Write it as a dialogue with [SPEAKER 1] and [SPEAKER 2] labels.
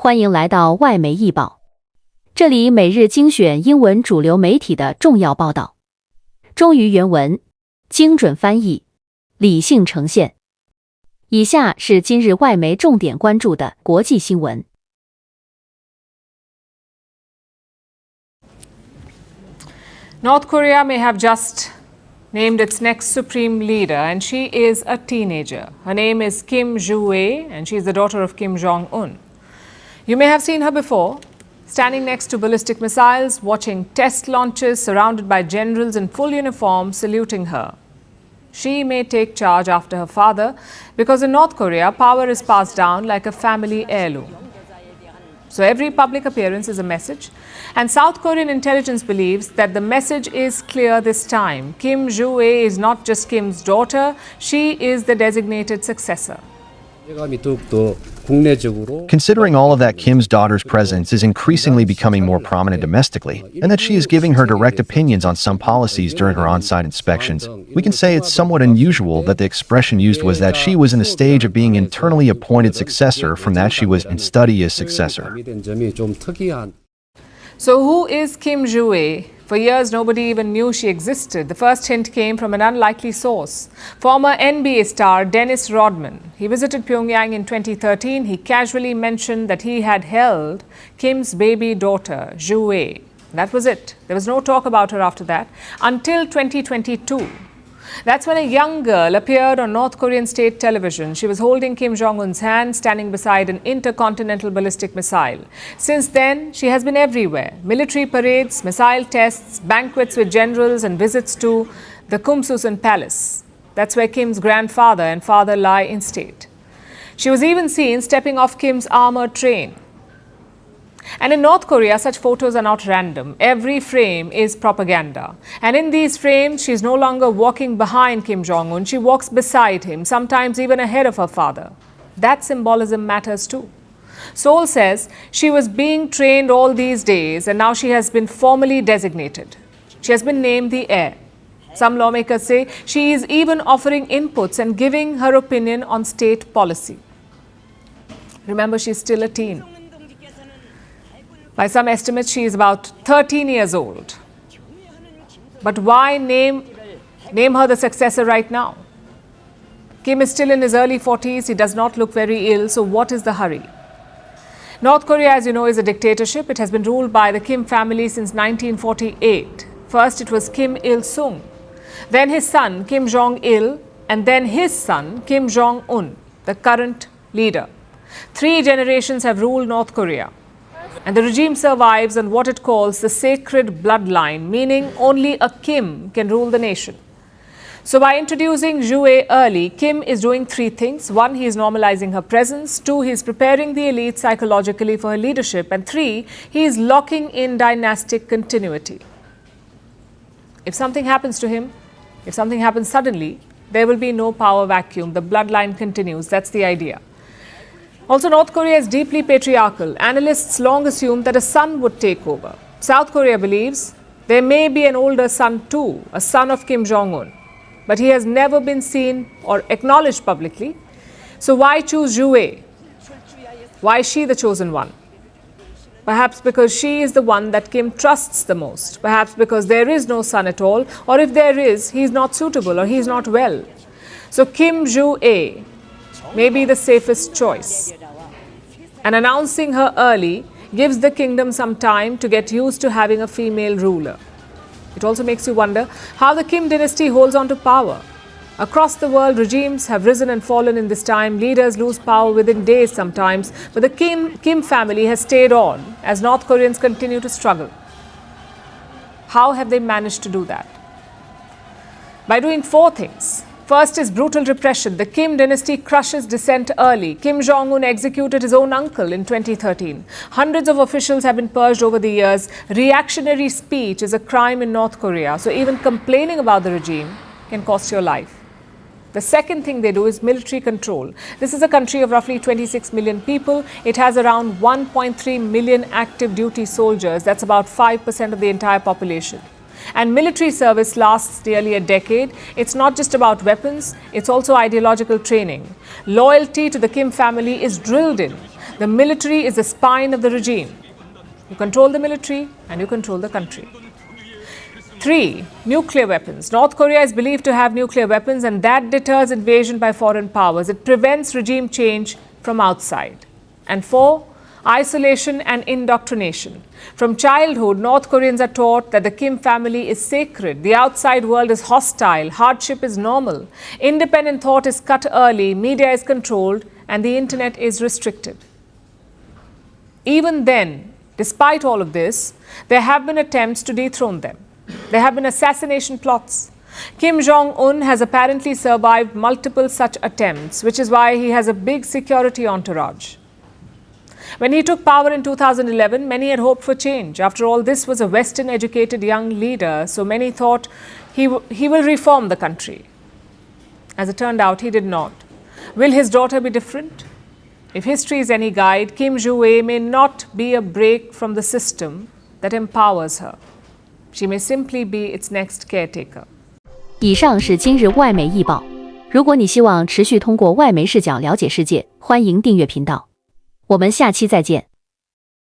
[SPEAKER 1] 欢迎来到外媒译报，这里每日精选英文主流媒体的重要报道，忠于原文，精准翻译，理性呈现。以下是今日外媒重点关注的国际新闻。
[SPEAKER 2] North Korea may have just named its next supreme leader, and she is a teenager. Her name is Kim Joo-ae, and she is the daughter of Kim Jong-un. You may have seen her before, standing next to ballistic missiles, watching test launches, surrounded by generals in full uniform saluting her. She may take charge after her father, because in North Korea, power is passed down like a family heirloom. So every public appearance is a message, and South Korean intelligence believes that the message is clear this time. Kim Joo-ae is not just Kim's daughter, she is the designated successor.
[SPEAKER 3] Considering all of that, Kim's daughter's presence is increasingly becoming more prominent domestically, and that she is giving her direct opinions on some policies during her on-site inspections, we can say it's somewhat unusual that the expression used was that she was in a stage of being internally appointed successor from that she was in study as successor.
[SPEAKER 2] So who is Kim Joo-ae? For years, nobody even knew she existed. The first hint came from an unlikely source. Former NBA star Dennis Rodman. He visited Pyongyang in 2013. He casually mentioned that he had held Kim's baby daughter, Joo-ae. That was it. There was no talk about her after that until 2022. That's when a young girl appeared on North Korean state television. She was holding Kim Jong-un's hand, standing beside an intercontinental ballistic missile. Since then, she has been everywhere. Military parades, missile tests, banquets with generals, and visits to the Kumsusan Palace. That's where Kim's grandfather and father lie in state. She was even seen stepping off Kim's armored train. And in North Korea, such photos are not random. Every frame is propaganda. And in these frames, she is no longer walking behind Kim Jong-un. She walks beside him, sometimes even ahead of her father. That symbolism matters too. Seoul says she was being trained all these days, and now she has been formally designated. She has been named the heir. Some lawmakers say she is even offering inputs and giving her opinion on state policy. Remember, she's still a teen. By some estimates, she is about 13 years old. But why name her the successor right now? Kim is still in his early 40s. He does not look very ill. So what is the hurry? North Korea, as you know, is a dictatorship. It has been ruled by the Kim family since 1948. First, it was Kim Il-sung. Then his son, Kim Jong-il. And then his son, Kim Jong-un, the current leader. 3 generations have ruled North Korea. And the regime survives on what it calls the sacred bloodline, meaning only a Kim can rule the nation. So by introducing Joo-ae early, Kim is doing 3 things. 1, he is normalizing her presence. 2, he is preparing the elite psychologically for her leadership. And 3, he is locking in dynastic continuity. If something happens to him, if something happens suddenly, there will be no power vacuum. The bloodline continues. That's the idea. Also, North Korea is deeply patriarchal. Analysts long assumed that a son would take over. South Korea believes there may be an older son too, a son of Kim Jong-un. But he has never been seen or acknowledged publicly. So why choose Joo-ae? Why is she the chosen one? Perhaps because she is the one that Kim trusts the most. Perhaps because there is no son at all. Or if there is, he is not suitable or he is not well. So Kim Joo-ae may be the safest choice. And announcing her early gives the kingdom some time to get used to having a female ruler. It also makes you wonder how the Kim dynasty holds on to power. Across the world, regimes have risen and fallen in this time. Leaders lose power within days sometimes. But the Kim family has stayed on as North Koreans continue to struggle. How have they managed to do that? By doing 4 things. First is brutal repression. The Kim dynasty crushes dissent early. Kim Jong-un executed his own uncle in 2013. Hundreds of officials have been purged over the years. Reactionary speech is a crime in North Korea. So even complaining about the regime can cost your life. The second thing they do is military control. This is a country of roughly 26 million people. It has around 1.3 million active duty soldiers. That's about 5% of the entire population. And military service lasts nearly a decade. It's not just about weapons, it's also ideological training. Loyalty to the Kim family is drilled in. The military is the spine of the regime. You control the military and you control the country. 3. Nuclear weapons. North Korea is believed to have nuclear weapons, and that deters invasion by foreign powers. It prevents regime change from outside. And 4. Isolation and indoctrination. From childhood, North Koreans are taught that the Kim family is sacred, the outside world is hostile, hardship is normal, independent thought is cut early, media is controlled, and the internet is restricted. Even then, despite all of this, there have been attempts to dethrone them. There have been assassination plots. Kim Jong-un has apparently survived multiple such attempts, which is why he has a big security entourage. When he took power in 2011, many had hoped for change. After all, this was a Western-educated young leader, so many thought he will reform the country. As it turned out, he did not. Will his daughter be different? If history is any guide, Kim Joo-ae may not be a break from the system that empowers her. She may simply be its next caretaker.
[SPEAKER 1] 以上是今日外媒译报。如果你希望持续通过外媒视角了解世界，欢迎订阅频道。我们下期再见。